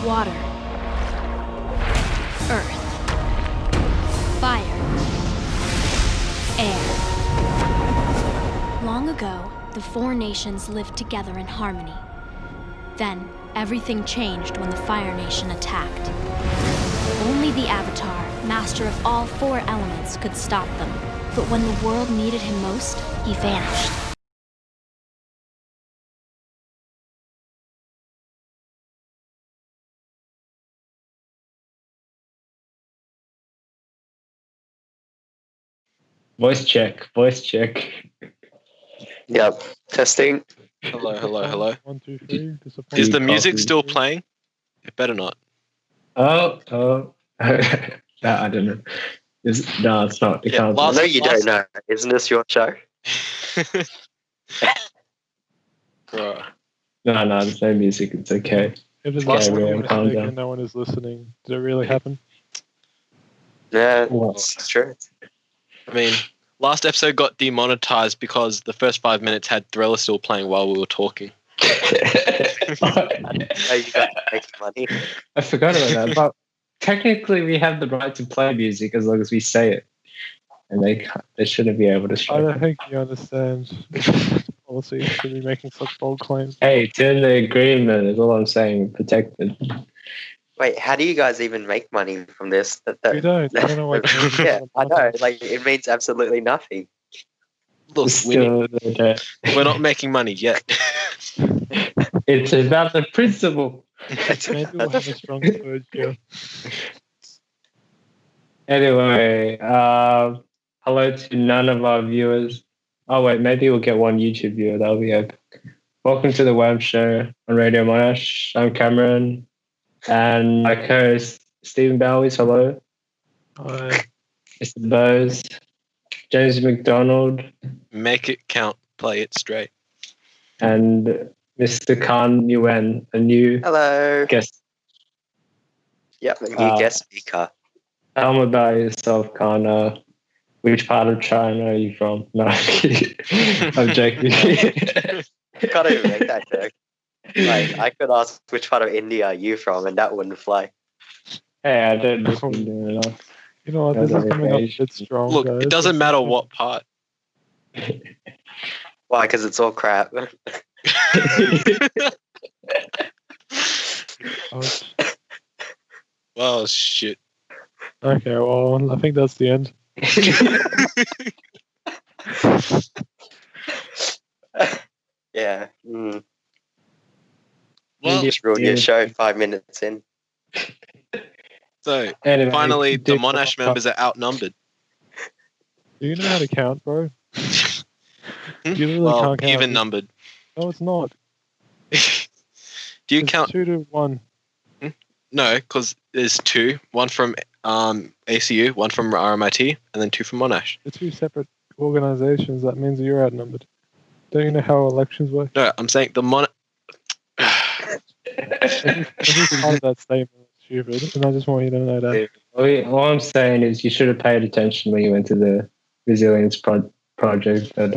water, earth, fire, air. Long ago, the four nations lived together in harmony. Then, everything changed when the Fire Nation attacked. Only the Avatar, master of all four elements, could stop them. But when the world needed him most, he vanished. Voice check. Yep. Testing. Hello. 1, 2, 3. Is the You music copy. still playing? It better not. Oh. I don't know. No, it's not. It Yeah, can't. last- No, you don't know. Isn't this your show? Bruh. No, there's no music. It's okay. If there's Last one one, mistake calm down. and no one is listening, did it really happen? Yeah, What? it's true. I mean, last episode got demonetized because the first 5 minutes had Thriller still playing while we were talking. Oh, you guys are making money. I forgot about that. But technically, we have the right to play music as long as we say it, and they shouldn't be able to I strike. don't think you understand. Policy should be making such bold claims. Hey, it's in the agreement. Is all I'm saying. Protected. Wait, how do you guys even make money from this? We don't. I don't know what. Yeah, I know. Like, it means absolutely nothing. Look, Still, we're not making money yet. it's about the principle. Maybe we'll have a strong third here. Anyway, hello to none of our viewers. Oh wait, maybe we'll get one YouTube viewer. That'll be epic. Welcome to the WAM show on Radio Monash. I'm Cameron, and my co-host Stephen Bowies. Hello, Hi. Mr. Bose, James McDonald, Make it count. Play it straight. and Mr. Khanh Nguyen, a new Hello. guest. Yep, a new guest speaker. Tell me about yourself, Khanh. Which part of China are you from? No, I'm joking. Can't even make that joke. Like, I could ask which part of India are you from, and that wouldn't fly. Hey, I don't listen to enough. You know what? This is coming up a bit strong, Look, guys. it doesn't matter what part. Why? Because it's all crap. Ouch. Well, shit. Okay, well, I think that's the end. Yeah. Mm. Well, Just ruined your show 5 minutes in. so Anyway, finally, the do- Monash members are outnumbered. Do you know how to count, bro? You literally Well, can't count. even numbered. No, it's not. Do you It's count? 2 to 1. No, because there's two. One from ACU, one from RMIT, and then two from Monash. They're 2 separate organizations. That means you're outnumbered. Don't you know how elections work? No, I'm saying the Every part of that statement is stupid, and I just want you to know that. All I'm saying is you should have paid attention when you went to the resilience project at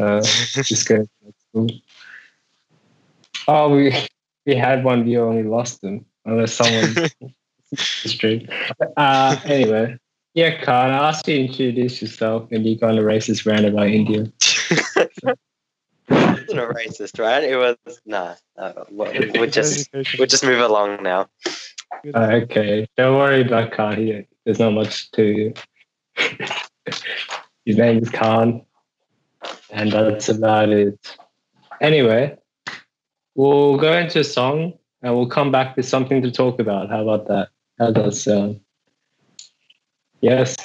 just go to school. Oh, we had one viewer and we lost them. Unless someone stream. Anyway, yeah, Khan, I asked you to introduce yourself, and you kind of racist rant about India. It's not racist, right? It was we'll just move along now. Okay, don't worry about Khan here. There's not much to you. His name is Khan, and that's about it. Anyway, we'll go into a song, and we'll come back with something to talk about. How about that? How does that sound? Yes.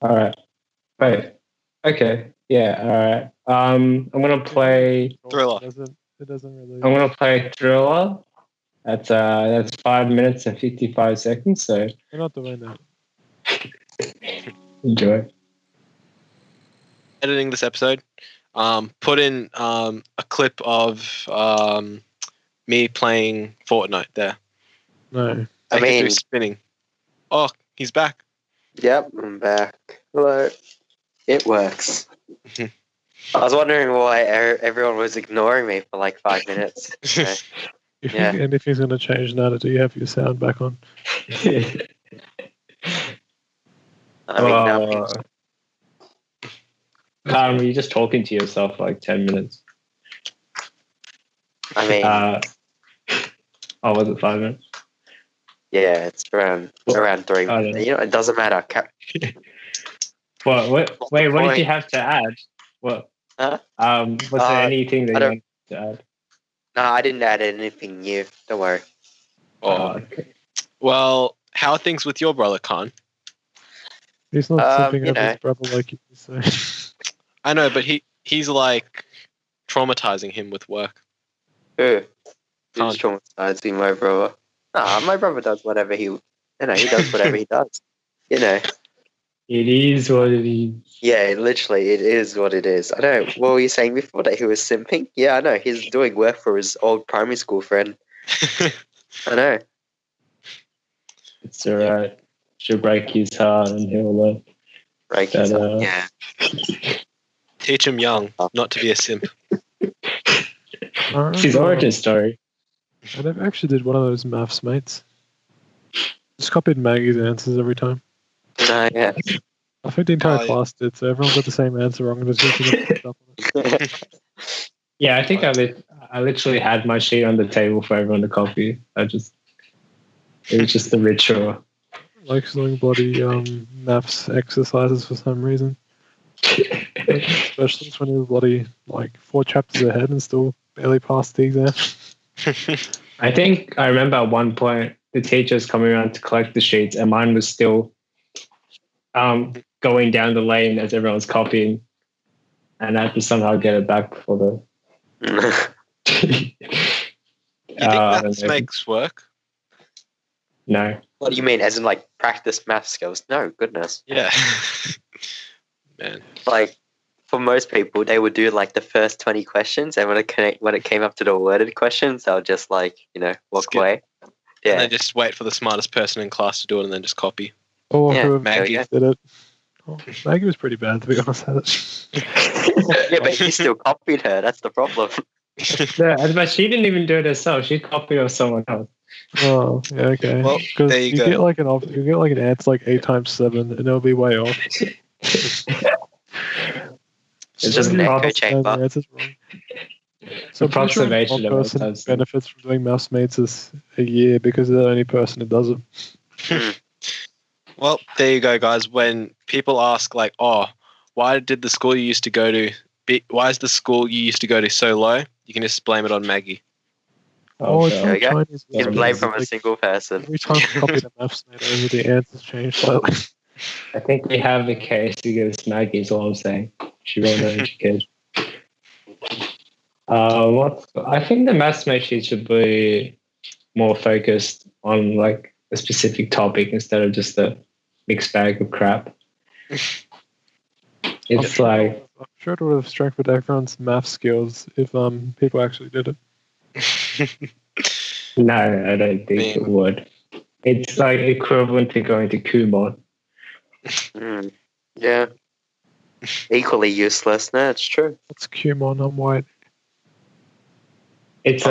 All right. Wait. Okay. Yeah. All right. I'm gonna play. Thriller. It doesn't really. I'm gonna play Thriller. That's 5 minutes and 55 seconds. So We're not doing that. enjoy. Editing this episode, put in a clip of me playing Fortnite there. No. I Make it do mean, spinning. Oh, he's back. yep, I'm back. Hello. It works. I was wondering why everyone was ignoring me for like 5 minutes. So, You Yeah. think anything's going to change now that you have your sound back on? I mean, nothing. You're just talking to yourself for like 10 minutes. I mean, Was it 5 minutes? yeah, it's around 3 I don't minutes. know. You know, it doesn't matter. What did you have to add? What? Huh? Was there anything that I you don't- wanted to add? No, I didn't add anything new. Don't worry. Okay. Well, how are things with your brother, Khanh? He's not sipping you over know. his brother like you say. I know, but he's like traumatizing him with work. Who? Khanh. Who's traumatizing my brother? Nah, my brother does whatever he does whatever he does. You know. It is what it is. Yeah, literally, it is what it is. I know. What were you saying before that he was simping? Yeah, I know. He's doing work for his old primary school friend. I know. It's alright. She'll break his heart and he'll learn. Right. But, Yeah. Teach him young not to be a simp. It's his origin story. I never actually did one of those maths mates. Just copied Maggie's answers every time. No, yeah. I think the entire Oh, yeah. class did, so everyone got the same answer wrong and just picked up on it. Yeah, I think I literally had my sheet on the table for everyone to copy. It was just a ritual. Like doing bloody maths exercises for some reason. Especially when he was bloody like 4 chapters ahead and still barely passed the exam. I think I remember at one point the teacher was coming around to collect the sheets and mine was still going down the lane as everyone's copying, and I had to somehow get it back before the. You think that makes work? No. What do you mean? As in, like, practice math skills? No, goodness. Yeah. Man. Like, for most people, they would do like the first 20 questions, and when it came up to the worded questions, they'll just walk Skip. away. And Yeah. then just wait for the smartest person in class to do it and then just copy. Or Yeah, whoever Maggie. did it. Oh, Maggie was pretty bad, to be honest. Yeah, but you still copied her. That's the problem. But she didn't even do it herself. She copied off someone else. Oh, yeah, okay. Well, Because there you you go. get like an answer like 8 times 7, and it'll be way off. It's just an an echo approx- chamber. The answer's wrong. So approximation one of person it. benefits from doing mouse mates is a year because they're the only person who does it. Well, there you go, guys. When people ask, like, oh, why did the school you used to go to, why is the school you used to go to so low? You can just blame it on Maggie. Oh, it's well. There we like go. Chinese He's Yeah, blamed letters. from a Like, single person. every time I copy the maths mate over, the answers change slightly. I think we have a case against Maggie, is all I'm saying. She wrote her education. I think the maths mate sheet should be more focused on like a specific topic instead of just a mixed bag of crap. It's like I'm sure it would have strengthened everyone's math skills if people actually did it. no, I don't think it would. It's like equivalent to going to Kumon. Yeah. Equally useless. No, it's true. What's Kumon? I'm white. It's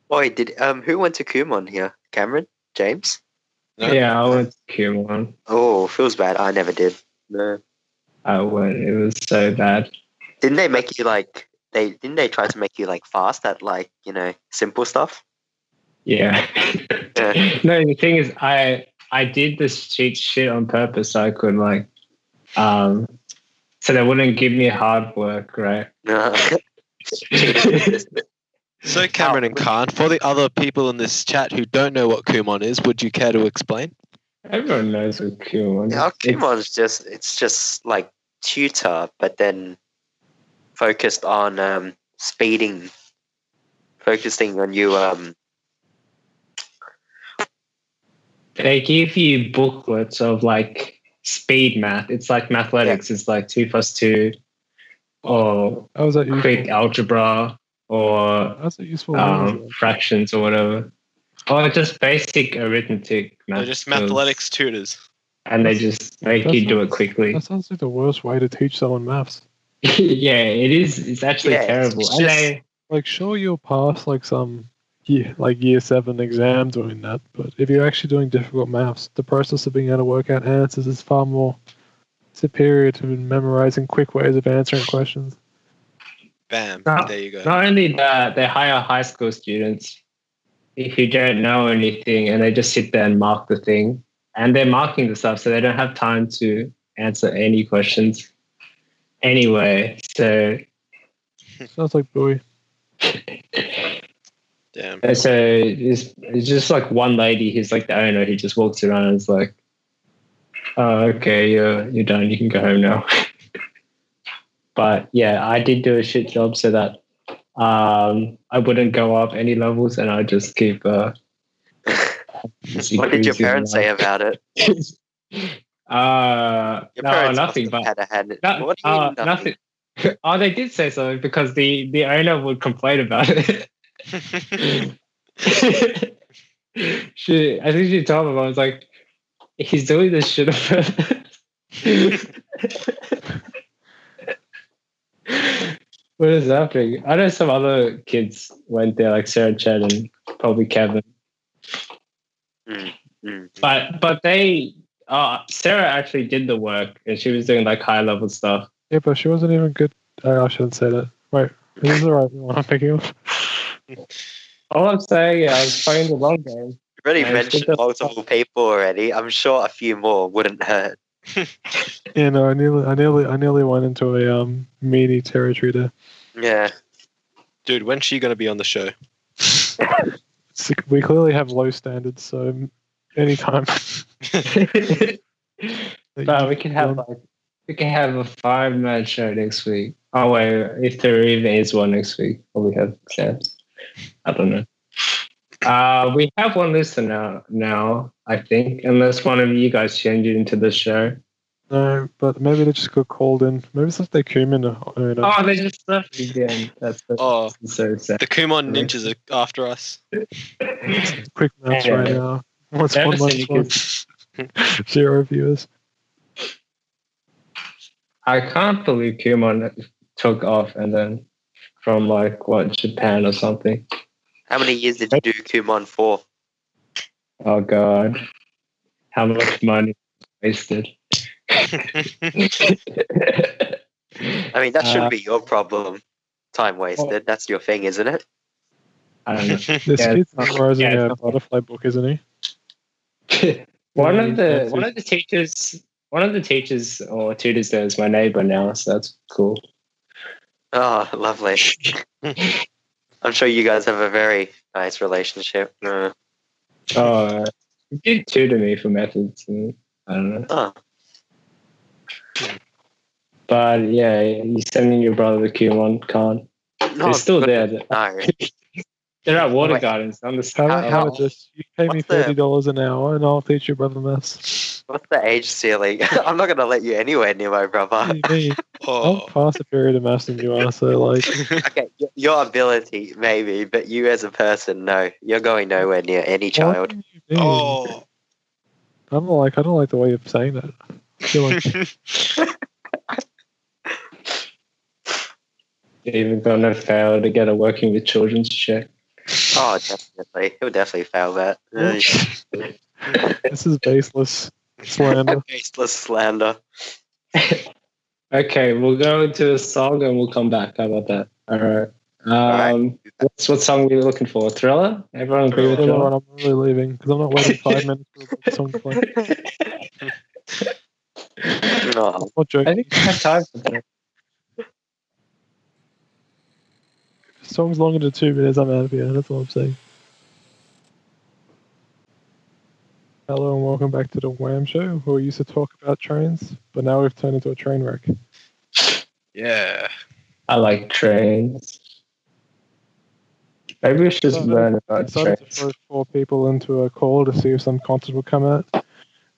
Wait, who went to Kumon here? Cameron? James? No? yeah, I went to Kumon. Oh, feels bad. I never did. No. I went. It was so bad. Didn't they make you didn't they try to make you fast at simple stuff? Yeah. Yeah. No, the thing is, I did this cheat shit on purpose so I could so they wouldn't give me hard work, right? No. So, Cameron and Khanh, for the other people in this chat who don't know what Kumon is, would you care to explain? Everyone knows what Kumon is. Yeah, Kumon's just like tutor, but then focused on focusing on you They give you booklets of like speed math. It's like mathematics. It's like 2 + 2, or How is that useful? quick algebra, or How's it useful? fractions or whatever, or just basic arithmetic math. They're just skills. mathematics tutors. And they just make you do it quickly. That sounds like the worst way to teach someone maths. Yeah, it is. It's actually Yeah, terrible. it's And just- they, Like, sure, you'll pass like some year 7 exam doing that. But if you're actually doing difficult maths, the process of being able to work out answers is far more superior to memorizing quick ways of answering questions. Bam. No, There you go. not only that, they hire high school students who don't know anything, and they just sit there and mark the thing. And they're marking the stuff, so they don't have time to answer any questions anyway. So, Sounds like boy. Damn. so it's just like one lady who's like the owner who just walks around and is like, "Oh, okay, you're done. You can go home now." But yeah, I did do a shit job so that I wouldn't go up any levels, and I just keep. What did your parents say about it? Your No, parents nothing. must have But had it. no, What do you mean nothing? Oh, they did say something because the owner would complain about it. I think she told him, I was like, he's doing this shit on purpose. What is happening? I know some other kids went there, like Sarah, Chad, and probably Kevin. But they, Sarah actually did the work, and she was doing like high level stuff. Yeah, but she wasn't even good. I shouldn't say that. Wait, is this the right one I'm thinking of? All I'm saying, I was playing the long game. You already Yeah, mentioned multiple people already. I'm sure a few more wouldn't hurt. Yeah, no, I nearly went into a meaty territory there. Yeah. Dude, when's she gonna be on the show? We clearly have low standards, so anytime. But we can have a 5-man show next week. Oh wait, if there even is one next week, or we have exams. I don't know. We have one listener now, I think, unless one of you guys change it into the show. No, but maybe they just got called in. Maybe it's like they Cumin. Oh, they just left again. That's Oh, so sad. the Kumon ninjas are after us. Quick maths Yeah. right now. What's Never 1 seen minus you 1? 0 viewers. I can't believe Kumon took off and then from like what, Japan or something. How many years did you do Kumon for? Oh god, how much money wasted. I mean, that shouldn't be your problem. Time wasted. That's your thing, isn't it? I don't know. This Yeah, kid's it's not- memorizing yeah, it's a not- butterfly book, isn't he? one Yeah, of the teachers or tutors there is my neighbor now, so that's cool. Oh, lovely. I'm sure you guys have a very nice relationship. Oh, he did tutor me for methods. And, I don't know. Oh, But yeah, you sending your brother to Kumon, Khan. no, They're still there. no. They're at water Wait. gardens on the How side. about this? You pay me What's the- $30 an hour, and I'll teach your brother maths. What's the age ceiling? I'm not going to let you anywhere near my brother. What do you mean? Oh. I'm far superior to maths than you are, so like, Okay, your ability, maybe, but you as a person, no. You're going nowhere near any child. what do you mean? Oh. I don't like the way you're saying that. I feel like You're even gonna fail to get a working with children's check. Oh, definitely. He'll definitely fail that. this is baseless slander. Baseless slander. Okay, we'll go into a song and we'll come back. How about that? All right. Alright. What song are we looking for? Thriller? Everyone agree with You know Thriller? what, I'm really leaving because I'm not waiting 5 minutes for the song to play. No. I'm not joking. I think we have time for that. If the song's longer than 2 minutes, I'm out of here. That's all I'm saying. Hello and welcome back to the WAM show, where we used to talk about trains, but now we've turned into a train wreck. Yeah. I like trains. Maybe we should So, learn I'm about excited to trains. throw 4 people into a call to see if some content will come out.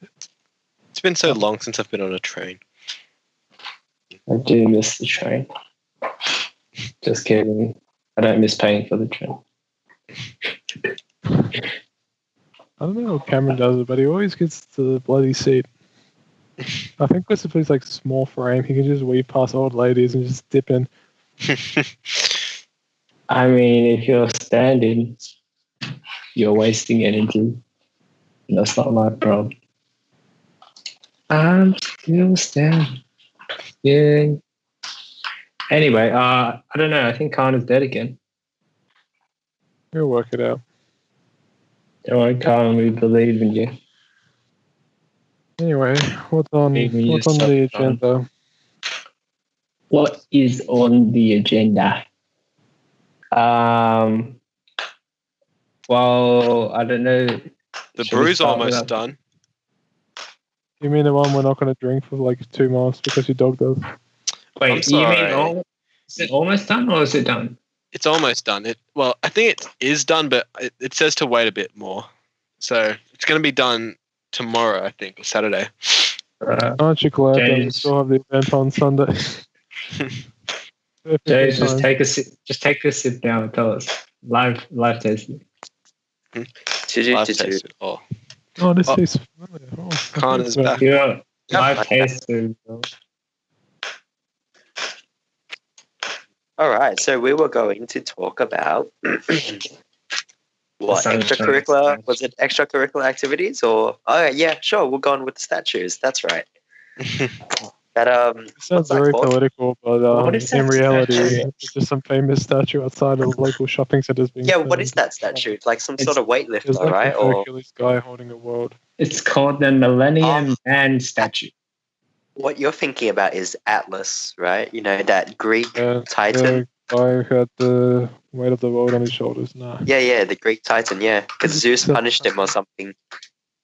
It's been so long since I've been on a train. I do miss the train. Just kidding. I don't miss paying for the train. I don't know how Cameron does it, but he always gets to the bloody seat. I think because if he's like small frame, he can just weave past old ladies and just dip in. I mean, if you're standing, you're wasting energy. That's not my problem. I'm still standing. Yeah. Anyway, I don't know. I think Khan is dead again. We'll work it out. Don't worry, Khan. We believe in you. Anyway, what's on Maybe you the stop, agenda? What is on the agenda? Well, I don't know. The Should we brew's start almost with- done. You mean the one we're not going to drink for like 2 months because your dog does? Wait, I'm you sorry. mean is it almost done or is it done? It's almost done. Well, I think it is done, but it says to wait a bit more. So it's going to be done tomorrow, I think, or Saturday. Aren't you glad that we James. still have the event on Sunday? Perfectly James, just timed. take a sip. Just take a sip now and tell us live tasting. Live taste it. Oh, Oh, this Oh. tastes familiar. Oh, Khan is back. You know, Yeah, live like tasting. All right, so we were going to talk about what Sunshine extracurricular Smash. was it? Extracurricular activities, or yeah, sure, we'll go on with the statues. That's right. That It sounds what's that very called? political, but What is in that reality, statue? it's just some famous statue outside of local shopping centers being. Yeah, what filmed. is that statue? Like some It's- sort of There's weightlifter, like right? a Or Hercules guy holding a world. It's called the Millennium Man statue. what you're thinking about is Atlas, right? You know that Greek Titan. The guy who had the weight of the world on his shoulders. Nah. Yeah, the Greek Titan. Yeah, because Zeus punished him or something,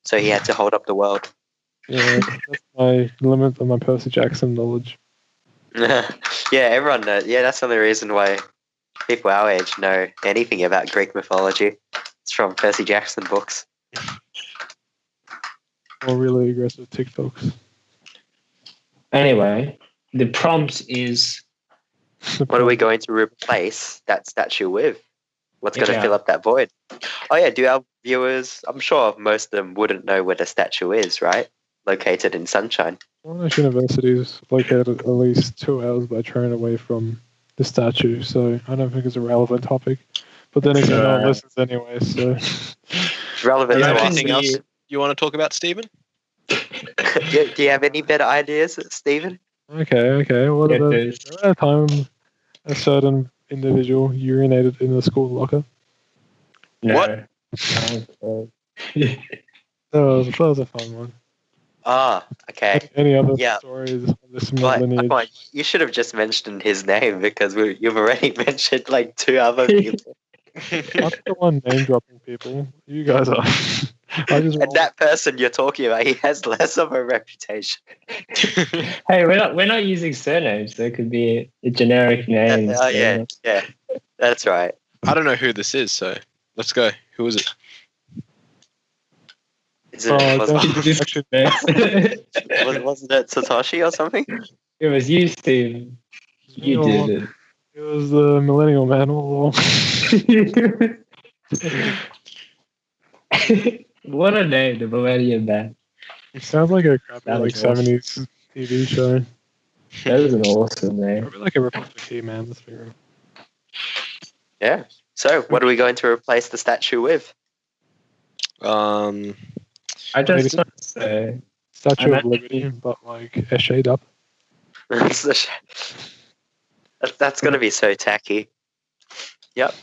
so he had to hold up the world. Yeah, that's my limit of my Percy Jackson knowledge. Yeah, everyone knows. Yeah, that's the only reason why people our age know anything about Greek mythology. It's from Percy Jackson books. Or really aggressive TikToks. Anyway, the prompt is What are we going to replace that statue with? What's going to Yeah. fill up that void? Oh yeah, do our viewers? I'm sure most of them wouldn't know where the statue is, right? Located in Sunshine. Monash University is located at least 2 hours by train away from the statue, so I don't think it's a relevant topic. But then again, no one listens anyway, so. It's relevant Yeah, to I us. think Anything else you want to talk about, Stephen? Do you have any better ideas, Stephen? Okay. What Yeah, about there's- a time a certain individual urinated in the school locker? no. What? That was a fun one. Ah, okay. Any other Yeah. stories on this similar But lineage? come on, you should have just mentioned his name because you've already mentioned like 2 other people. I'm the one name dropping people. You guys are. I just And that person you're talking about, he has less of a reputation. Hey, we're not using surnames. There could be a generic name. Oh yeah, that's right. I don't know who this is, so let's go. Who is it? Is it, wasn't it Satoshi or something? It was you, Steve. You did It was the millennial man all along. it. What a name, the Millennium Man. Sounds like a crappy That like was awesome. 70s TV show. That was an awesome name. Probably like a rip off the Key Man. Let's figure it. Yeah. So, what are we going to replace the statue with? Um, I just Maybe- want to say, Statue I'm of Liberty, but like a shade up. That's going to be so tacky. Yep.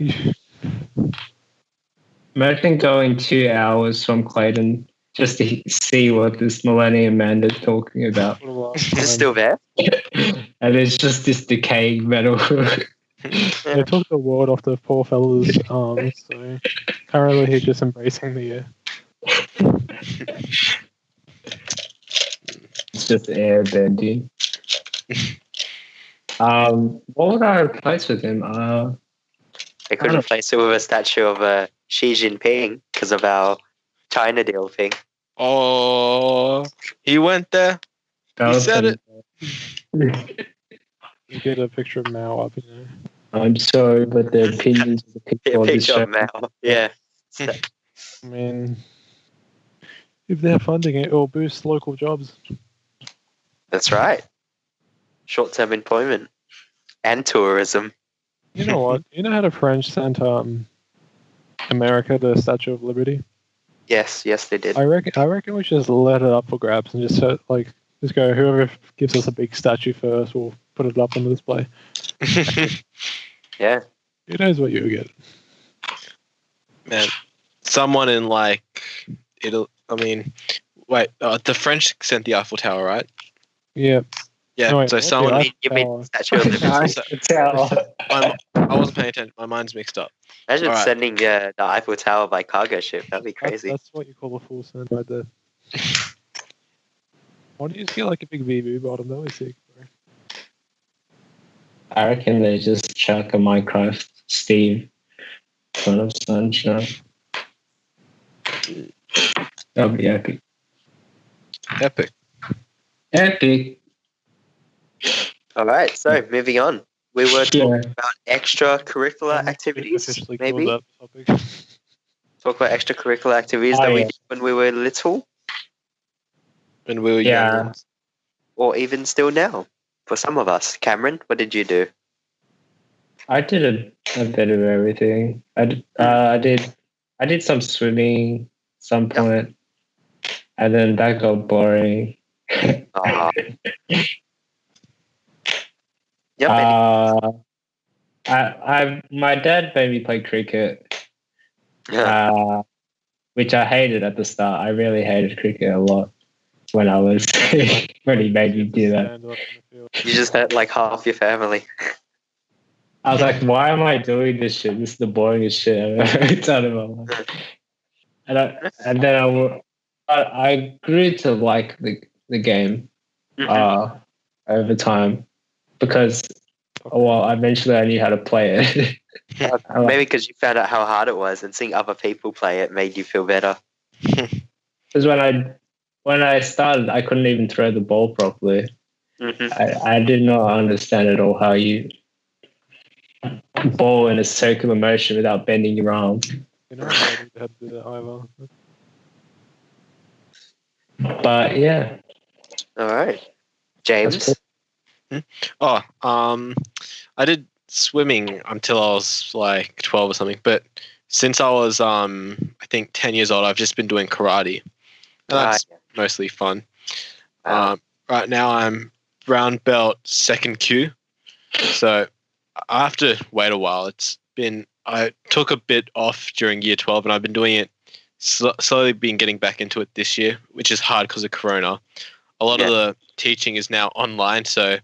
imagine going 2 hours from Clayton just to see what this Millennium Man is talking about. Is it still there? And it's just this decaying metal. They took the world off the poor fella's arms, so currently he's just embracing the air. It's just air bending. What would I replace with him? They could replace it with a statue of Xi Jinping because of our China deal thing. oh, he went there. He said it. You get a picture of Mao up, you know. I'm sorry, but the opinions of the Yeah, people of the picture show. of Mao. Yeah. I mean, if they're funding it, it'll boost local jobs. That's right. Short-term employment and tourism. You know what? You know how the French sent America, the Statue of Liberty. Yes, they did. I reckon we should just let it up for grabs and just go. Whoever gives us a big statue first, we'll put it up on the display. Yeah. Who knows what you'll get? Man, someone in like the French sent the Eiffel Tower, right? Yeah. Yeah. No, wait, So what? someone. The You mean Tower. Statue of Liberty? I wasn't paying attention. My mind's mixed up. Imagine Alright. sending the Eiffel Tower by cargo ship. That'd be crazy. That's what you call a full send right there. Why don't you just get like a big VV bottom? That was sick, bro. I reckon they just chuck a Minecraft Steve Son of Sunshine. That'd be epic. Epic. Epic. All right, so moving on. We were talking Yeah. about extracurricular activities, Officially maybe? called that topic. Talk about extracurricular activities Oh, that we yeah. did when we were little, When we were Yeah. young. or even still now. For some of us. Cameron, what did you do? I did a bit of everything. I did some swimming some point, and then that got boring. Ah. Yep. My dad made me play cricket, which I hated at the start. I really hated cricket a lot when I was when he made me do that. Stand up in the field. You just hurt like half your family. I was like, why am I doing this shit? This is the boringest shit I've ever done in my life. And then I grew to like the game over time because eventually I knew how to play it. Maybe because you found out how hard it was and seeing other people play it made you feel better. Because when I started, I couldn't even throw the ball properly. I did not understand at all how you ball in a circular motion without bending your arm. You know, I had to do that either. But yeah, All right. James? cool. I did swimming until I was like 12 or something, but since I was I think 10 years old, I've just been doing karate. And that's mostly fun. Wow. Right now I'm brown belt second Q, so I have to wait a while. I took a bit off during year 12, and I've been doing it slowly. Been getting back into it this year, which is hard because of Corona. A lot of the teaching is now online, so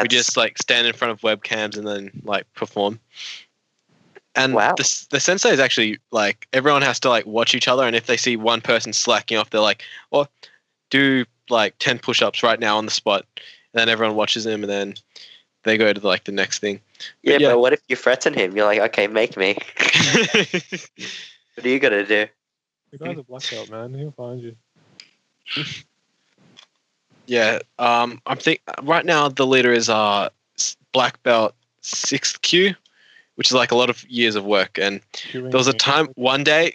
we just like stand in front of webcams and then like perform. And the sensei is actually like, everyone has to like watch each other, and if they see one person slacking off, they're like, "Oh, do like 10 push-ups right now on the spot," and then everyone watches them, and then they go to like the next thing. But what if you threaten him? You're like, okay, make me. What are you gonna do? The guy's a black belt, man. He'll find you. Yeah, I think right now the leader is black belt 6th Q, which is like a lot of years of work. And there was a time one day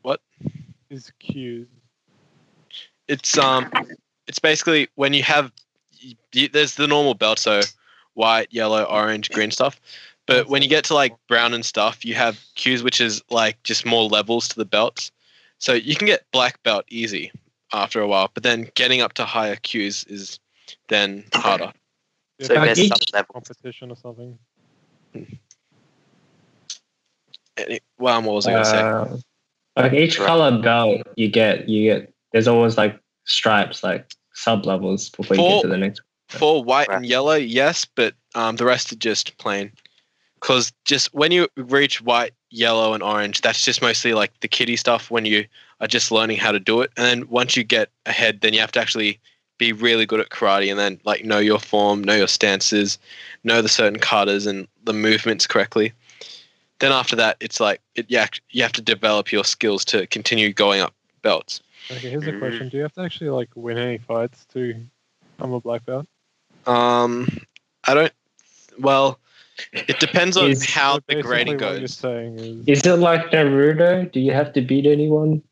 what? His cues. It's basically when you have there's the normal belt, so white, yellow, orange, green stuff. But when you get to like brown and stuff, you have cues, which is like just more levels to the belts. So you can get black belt easy after a while, but then getting up to higher cues is then harder. So there's some level competition or something. What was I going to say? Like each color belt you get, there's always like stripes, like sub levels before you get to the next. For white and yellow, yes, but the rest are just plain. Because just when you reach white, yellow, and orange, that's just mostly like the kiddie stuff when you are just learning how to do it. And then once you get ahead, then you have to actually be really good at karate and then like know your form, know your stances, know the certain katas and the movements correctly. Then after that, it's like you have to develop your skills to continue going up belts. Okay, here's a question: do you have to actually like win any fights to become a black belt? I don't. Well, it depends on how So the grading basically what you're goes. saying is Is it like Naruto? Do you have to beat anyone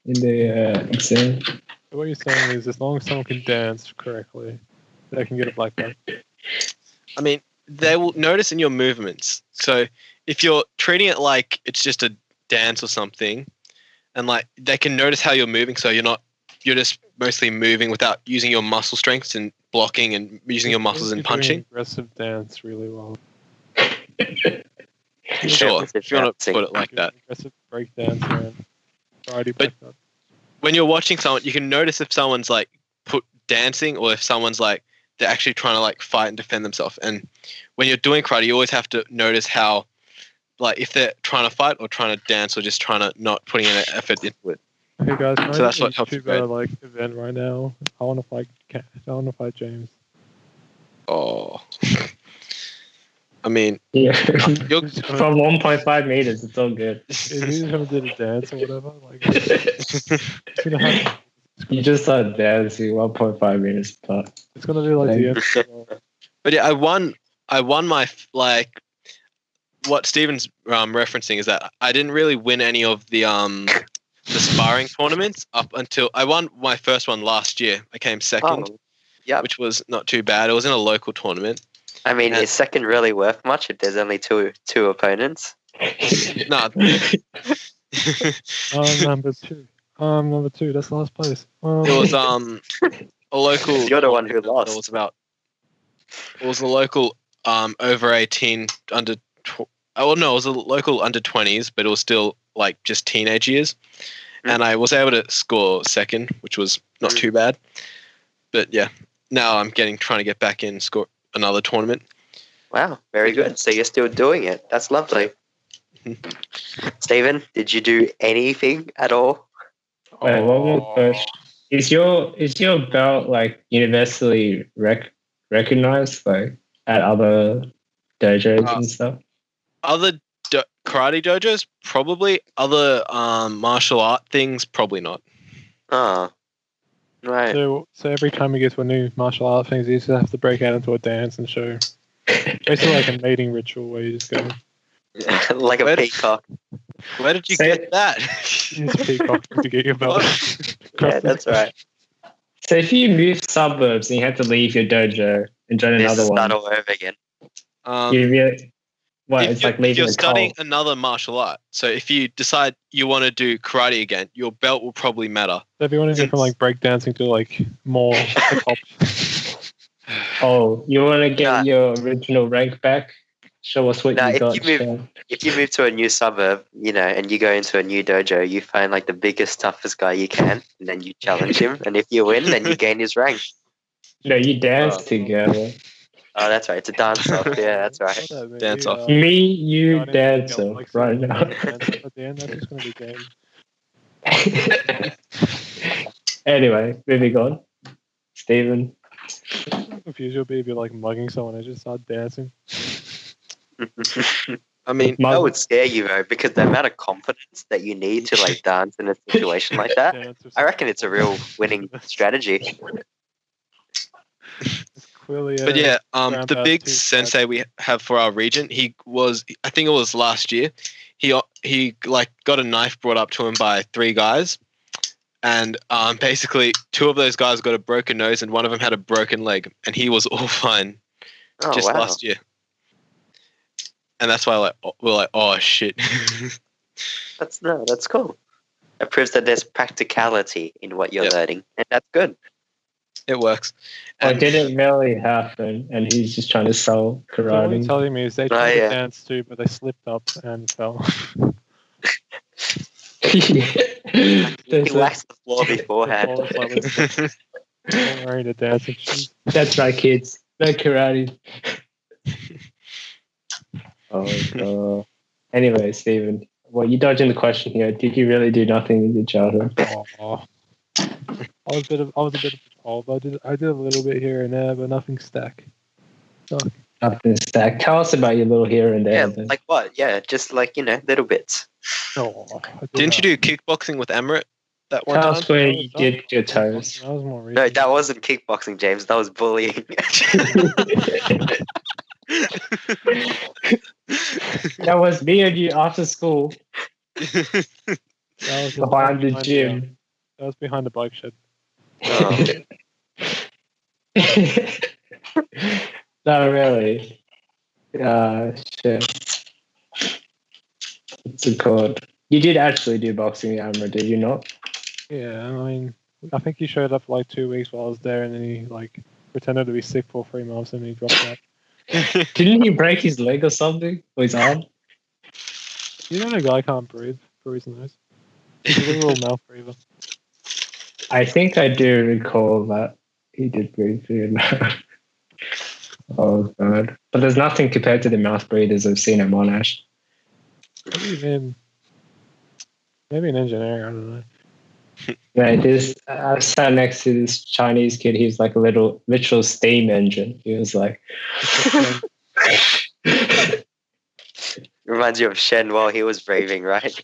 in the exam? what you're saying is as long as someone can dance correctly, they can get a black belt. I mean, they will notice in your movements. So if you're treating it like it's just a dance or something, and like they can notice how you're moving, so you're just mostly moving without using your muscle strengths and blocking and using your muscles and You're doing punching. aggressive dance really well. Sure, Aggressive if you want to dancing. put it like that. Aggressive break dance and karate But- back up. When you're watching someone, you can notice if someone's like dancing or if someone's like they're actually trying to like fight and defend themselves. And when you're doing karate, you always have to notice how, like, if they're trying to fight or trying to dance or just trying to not putting any effort into it. Hey guys, can So I that's do a what helps you YouTuber, like event right now? I want to fight. I want to fight James. Oh, I mean, Yeah. you're From 1.5 meters, it's all good. If he's gonna do the dance or whatever, like, it's gonna happen. You just started dancing 1.5 meters apart. It's gonna be like the end. but yeah, I won my like. What Steven's referencing is that I didn't really win any of the sparring tournaments up until I won my first one last year. I came second, yeah. which was not too bad. It was in a local tournament. I mean, And- is second really worth much if there's only two opponents? No, Number two. Number two. That's last place. it was a local. You're the one who lost. It was a local over 18 under. Oh no, it was a local under 20s, but it was still like just teenage years, and I was able to score second, which was not too bad. But yeah, now I'm trying to get back in and score another tournament. Wow, very good. So you're still doing it. That's lovely. Stephen, did you do anything at all? Wait, one more question. Is your belt like universally recognized like at other dojos and stuff? Other karate dojos, probably. Other martial art things, probably not. Oh, right. So every time we get to a new martial art thing, you just have to break out into a dance and show. Basically, like a mating ritual where you just go. Like a Where- peacock. Where did you Say get that? You just peacock to get your belt. Yeah, that's right. So if you move suburbs and you have to leave your dojo and join This another start one, all over again. you really what? It's like if leaving you're a studying cult. another martial art, so if you decide you want to do karate again, your belt will probably matter. So if you want to go from like breakdancing to like more the top. Oh, you want to get Nah. your original rank back? Show us what Nah, you if got. you move- Sean. If you move to a new suburb, and you go into a new dojo, you find like the biggest, toughest guy you can, and then you challenge him. And if you win, then you gain his rank. No, you dance together. Oh, that's right. It's a dance off. Yeah, that's right. Dance off. Me, you, Guardians dance of the off Galaxy right now. dance off at the end, that's just gonna be game. Anyway, moving on. Stephen. I'm confused. You'll be like mugging someone and just start dancing. I mean, That would scare you though, because the amount of confidence that you need to like dance in a situation like that, Dance with I reckon it's a real winning strategy. It's clearly. but yeah, round the out big two sensei we have for our region, I think it was last year. He like got a knife brought up to him by 3 guys, and basically 2 of those guys got a broken nose and one of them had a broken leg, and he was all fine Oh just wow, last year. And that's why we're like, oh shit. that's cool. It proves that there's practicality in what you're Yeah. learning, and that's good. It works. Or And did it really happen and he's just trying to sell So what you're karate? telling me is they tried yeah. to dance too, but they slipped up and fell. You There's a- wax the floor beforehand. All the fellas all wearing the dancing shoes. That's right, kids. No karate. Oh, anyway, Stephen. Well, you dodging the question here. Did you really do nothing in your childhood? Aw. I was a bit of I did a little bit here and there, but nothing stack. Nothing stack. Tell us about your little here and there. Yeah, then. like what? Yeah, just like little bits. Oh, didn't you do kickboxing with Emirates that one Tell time? us where you did your toes. That was more No, recent. that wasn't kickboxing, James. That was bullying. That was me and you after school That was behind the behind gym. That was behind the bike shed. Oh. No, really. Shit. What's it called? You did actually do boxing at AMRA, did you not? Yeah, I mean, I think he showed up for like 2 weeks while I was there, and then he like pretended to be sick for 3 months, and he dropped out. Didn't he break his leg or something? Or his arm? You know, the guy can't breathe for his nose. He's a little mouth breather. I think I do recall that he did breathe through that. Oh god! But there's nothing compared to the mouth breathers I've seen at Monash. Maybe an engineer. I don't know. Yeah, I sat next to this Chinese kid. He was like a literal steam engine. He was like, Reminds you of Shen while he was braving, right?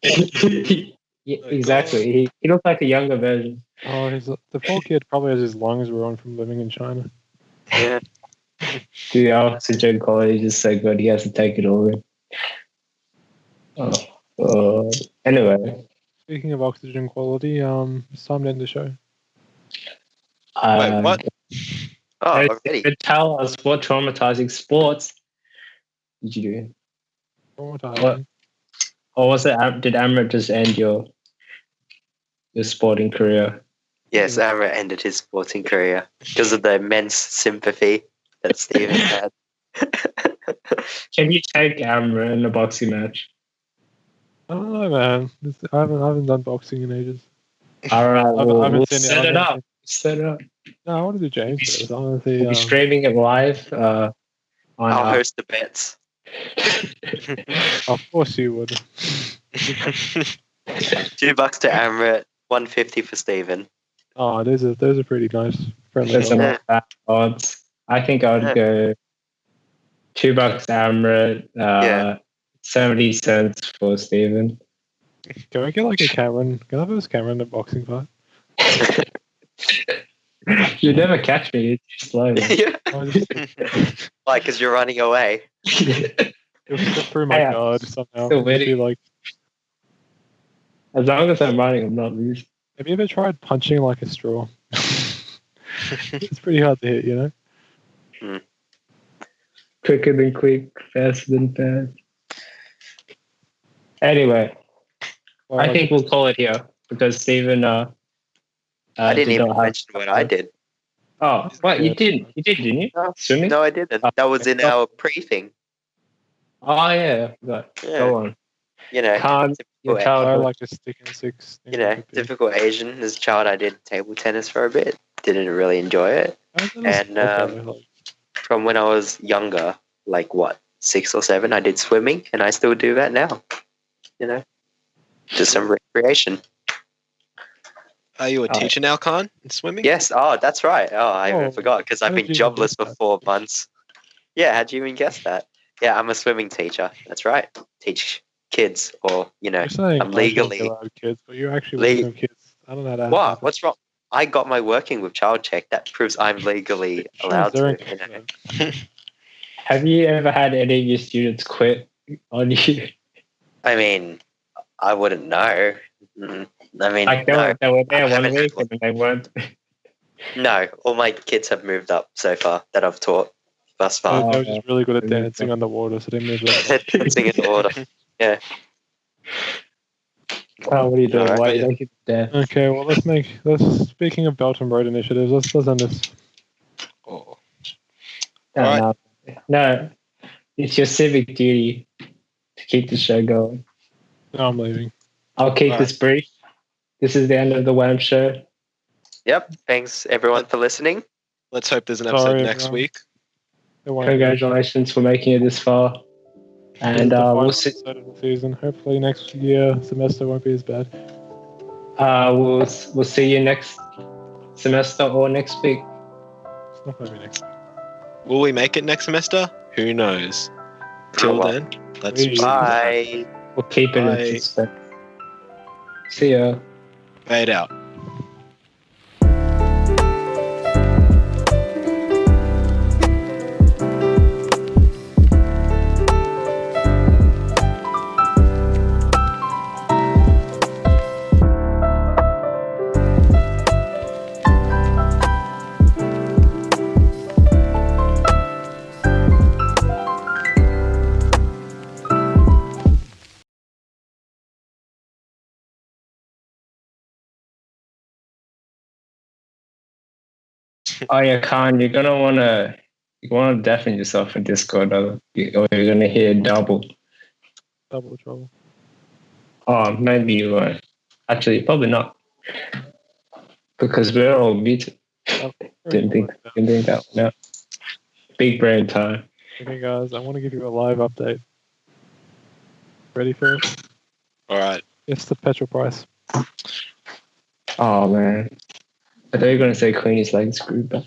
yeah, exactly. He looked like a younger version. Oh, the poor kid probably has his lungs ruined from living in China. Yeah. The oxygen quality is just so good. He has to take it all in. Anyway. Speaking of oxygen quality, it's time to end the show. Wait, what? Oh, Hey, already. could tell us what traumatizing sports did you do? Traumatizing. Or was it? Did AMRA just end your sporting career? Yes, Amra ended his sporting career because of the immense sympathy that Steven had. Can you take AMRA in a boxing match? I don't know, man. I haven't done boxing in ages. All right, we'll haven't seen set it up. Set it up. No, I want to do James first. I want to see. We'll be streaming it live on. I'll host the bets. Of course you would. $2 to Amra, $150 for Steven. Oh, those are pretty nice, friendly. There's some Yeah. bad odds. I think I would go $2 AMRA, Yeah. 70 cents for Steven. Can we get like a Cameron? Can I have this Cameron in a boxing fight? You never catch me. It's too slow. Man. Yeah. Oh, just Why? Because you're running away. it'll slip through my Yeah. guard somehow. Still It'll waiting. be like, As long as I'm running, I'm not losing. have you ever tried punching like a straw? It's pretty hard to hit, you know. Quicker than quick, faster than fast. Anyway, Well, I like, think we'll call it here because Steven. I didn't did even not have- mention what I did. Oh, what you did? You did, didn't you? No, Swimming? No, I didn't. That was in our pre-thing. Oh yeah. I forgot. Yeah. Go on. You know, Can't. Your typical, I childhood. like a stick and six. you know, typical Asian. As a child, I did table tennis for a bit. Didn't really enjoy it. And, From when I was younger, like 6 or 7, I did swimming, and I still do that now. You know, just some recreation. Are you a teacher now, Khanh, in swimming? Yes. Oh, that's right. Oh, I even Oh, forgot because I've how did been you jobless even for guess 4 months. Yeah, how'd you even guess that? Yeah, I'm a swimming teacher. That's right. Teach kids, or You're saying I'm legally. allowed kids, but you're actually Le- working with kids. I don't know how that What? happens. What's wrong? I got my working with child check. That proves I'm legally Sure, allowed they're to. You know. in- Have you ever had any of your students quit on you? I mean, I wouldn't know. I mean, Like no, they were there I one haven't had week and then they weren't. no. All my kids have moved up so far that I've taught thus They far. were just really good at yeah. dancing underwater, so they moved up. They're dancing in the water. Oh, what are you doing? Alright, Why but you yeah. don't keep there? Okay, well let's speaking of Belt and Road initiatives, let's end this. Oh. No, no, it's your civic duty to keep the show going. No, I'm leaving. I'll keep Alright. this brief. This is the end of the WAM show. Yep. Thanks everyone for listening. Let's hope there's an episode Sorry, next everyone. week. It won't be. Congratulations for making it this far. It's And the final we'll see. episode of the season. Hopefully next year semester won't be as bad. We'll see you next semester or next week. It's not gonna be next. Will we make it next semester? Who knows? Till well. then, let's Please. Bye. We'll keep it Bye. in suspense. See ya. fade out. Oh yeah, Khan, you wanna deafen yourself in Discord, or you're gonna hear double. Double trouble. Oh, maybe you won't. Actually, probably not, because we're all muted. Oh, Didn't think that one out. Big brain time. Okay, guys, I want to give you a live update. Ready for it? All right. It's the petrol price. Oh man, I thought you were gonna say Queenie's like screwed back.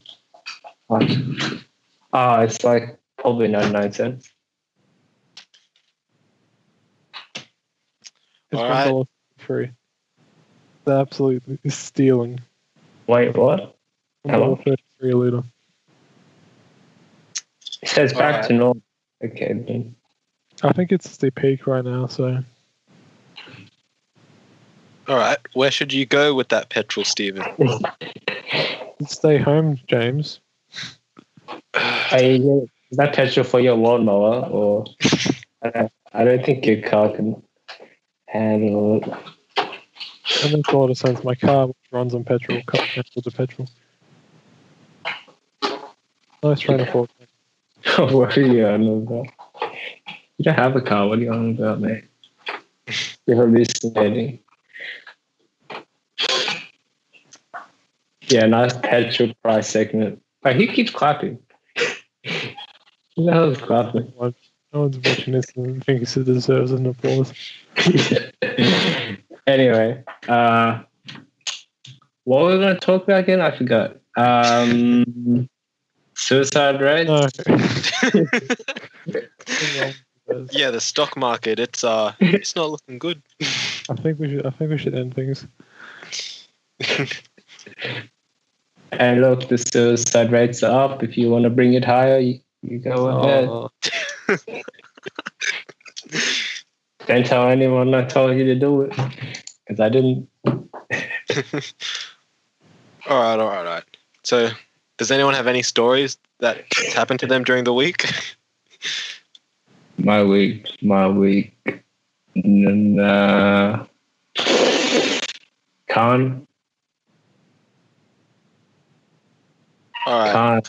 It's like probably 99 cents. It's All right. $1.33. It's absolutely stealing. Wait, what? Hello? $1.33 a litre. It says back Alright. to normal. Okay, then. I think it's the peak right now, so All right. Where should you go with that petrol, Stephen? stay home, James. Is that petrol for your lawnmower, or I don't think your car can handle it. That makes a lot of sense. My car, which runs on petrol, can't handle the petrol. Nice train of thought. What are you on about? You don't have a car. What are you on about, mate? You're hallucinating. Yeah, nice petrol price segment. Wait, who keeps clapping? Who the hell is clapping? No one's watching this and thinks it deserves an applause. Anyway, what were we going to talk about again? I forgot. Suicide rate? No. Yeah, the stock market. It's not looking good. I think we should end things. And look, the suicide rates are up. If you want to bring it higher, you go ahead. Oh, Don't tell anyone I told you to do it, because I didn't. All right. So, does anyone have any stories that happened to them during the week? My week. Nah. Khan. All right. Khan.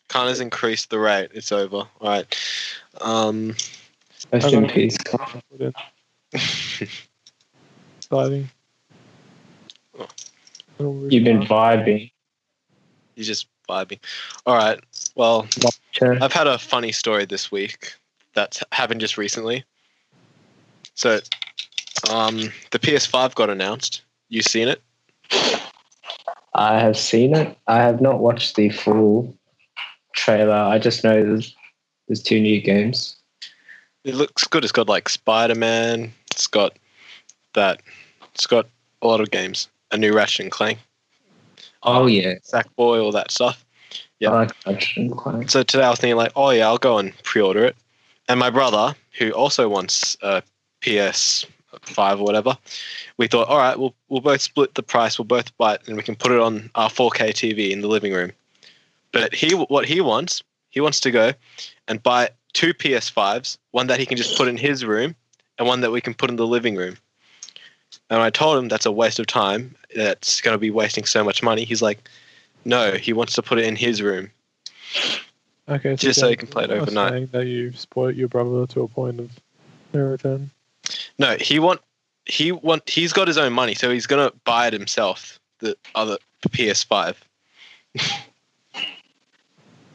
Khan has increased the rate. It's over. All right. Rest in peace, Khan. Exciting. You've been vibing. You're just vibing. All right. Well, Sure. I've had a funny story this week that's happened just recently. So, the PS5 got announced. You seen it? I have seen it. I have not watched the full trailer. I just know there's 2 new games. It looks good. It's got like Spider-Man. It's got a lot of games. A new Ratchet and Clank. Oh yeah, Sackboy, all that stuff. Yeah. I like Ratchet and Clank. So today I was thinking like, oh yeah, I'll go and pre-order it. And my brother, who also wants a PS5 or whatever, we thought, all right, we'll both split the price. We'll both buy it, and we can put it on our 4K TV in the living room. But what he wants to go and buy 2 PS5s, one that he can just put in his room, and one that we can put in the living room. And I told him that's a waste of time. That's going to be wasting so much money. He's like, no, he wants to put it in his room. Okay, Just so you can play it overnight. Saying that you spoiled your brother to a point of no return. No, he's got his own money, so he's gonna buy it himself. The other PS5,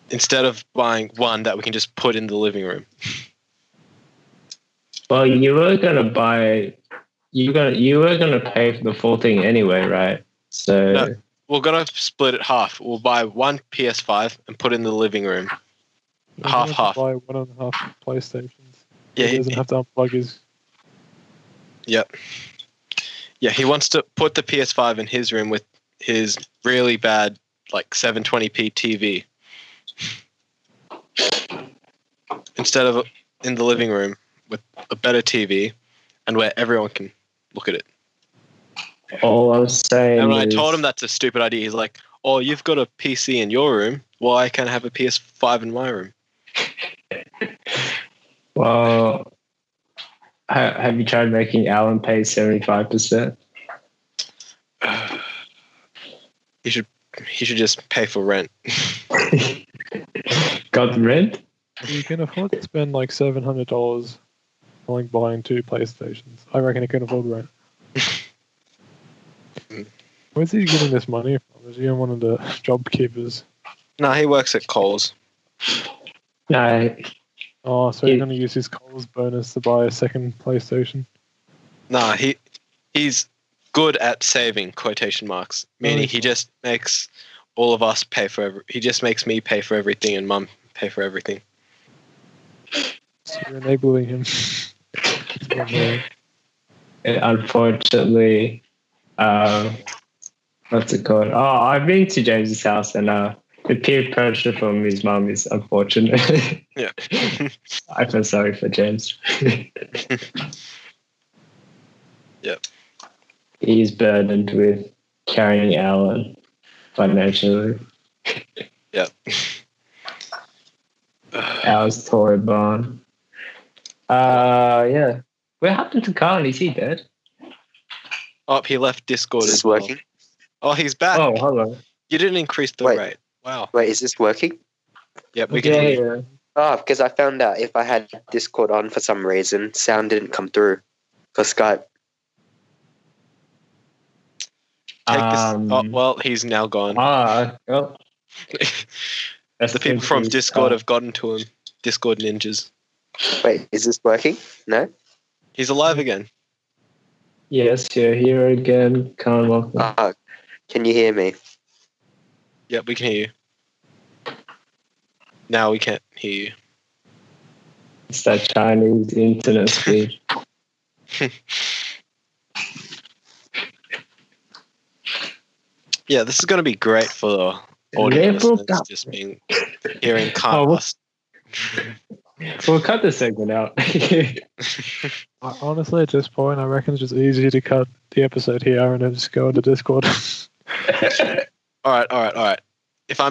instead of buying one that we can just put in the living room. Well, you were gonna pay for the full thing anyway, right? So No. We're gonna split it half. We'll buy one PS5 and put it in the living room. Half. Buy 1.5 PlayStations. Yeah, He doesn't have to unplug his. Yep. Yeah, he wants to put the PS5 in his room with his really bad, like 720p TV, instead of in the living room with a better TV, and where everyone can look at it. all I'm saying And when I is, told him that's a stupid idea, he's like, "Oh, you've got a PC in your room. Why can't I have a PS5 in my room?" well, have you tried making Alan pay 75%? He should he should just pay for rent. Got rent? You can afford to spend like $700 on like buying 2 PlayStations. I reckon he can afford rent. Where's he getting this money from? Is he one of the job keepers? No, he works at Coles. No. Oh, so he's going to use his Coles bonus to buy a second PlayStation? No, he's good at saving, quotation marks. Meaning he just makes all of us pay for he just makes me pay for everything and Mum pay for everything. So you're enabling him. And unfortunately, what's it called? Oh, I've been to James's house and the peer pressure from his mum is unfortunate. Yeah. I feel sorry for James. Yep. He's burdened with carrying Alan financially. Yep. Al's toy barn. Yeah. What happened to Carl? Is he dead? Oh, he left Discord. Is as this well. working? Oh, he's back. Oh, hello. You didn't increase the Wait. rate. Wow. Wait, is this working? Yep, we can hear you. Yeah. Oh, because I found out if I had Discord on for some reason, sound didn't come through for Skype. Take this. Oh, well, he's now gone. Well, The people from Discord have gotten to him. Discord ninjas. Wait, is this working? No? He's alive again. Yes, you're here again. Can't welcome. Can you hear me? Yep, we can hear you. Now we can't hear you. It's that Chinese internet speed. Yeah, this is going to be great for the audio listeners, just hearing us. We'll cut this segment out. Honestly, at this point, I reckon it's just easier to cut the episode here and then just go into Discord. All right. If I'm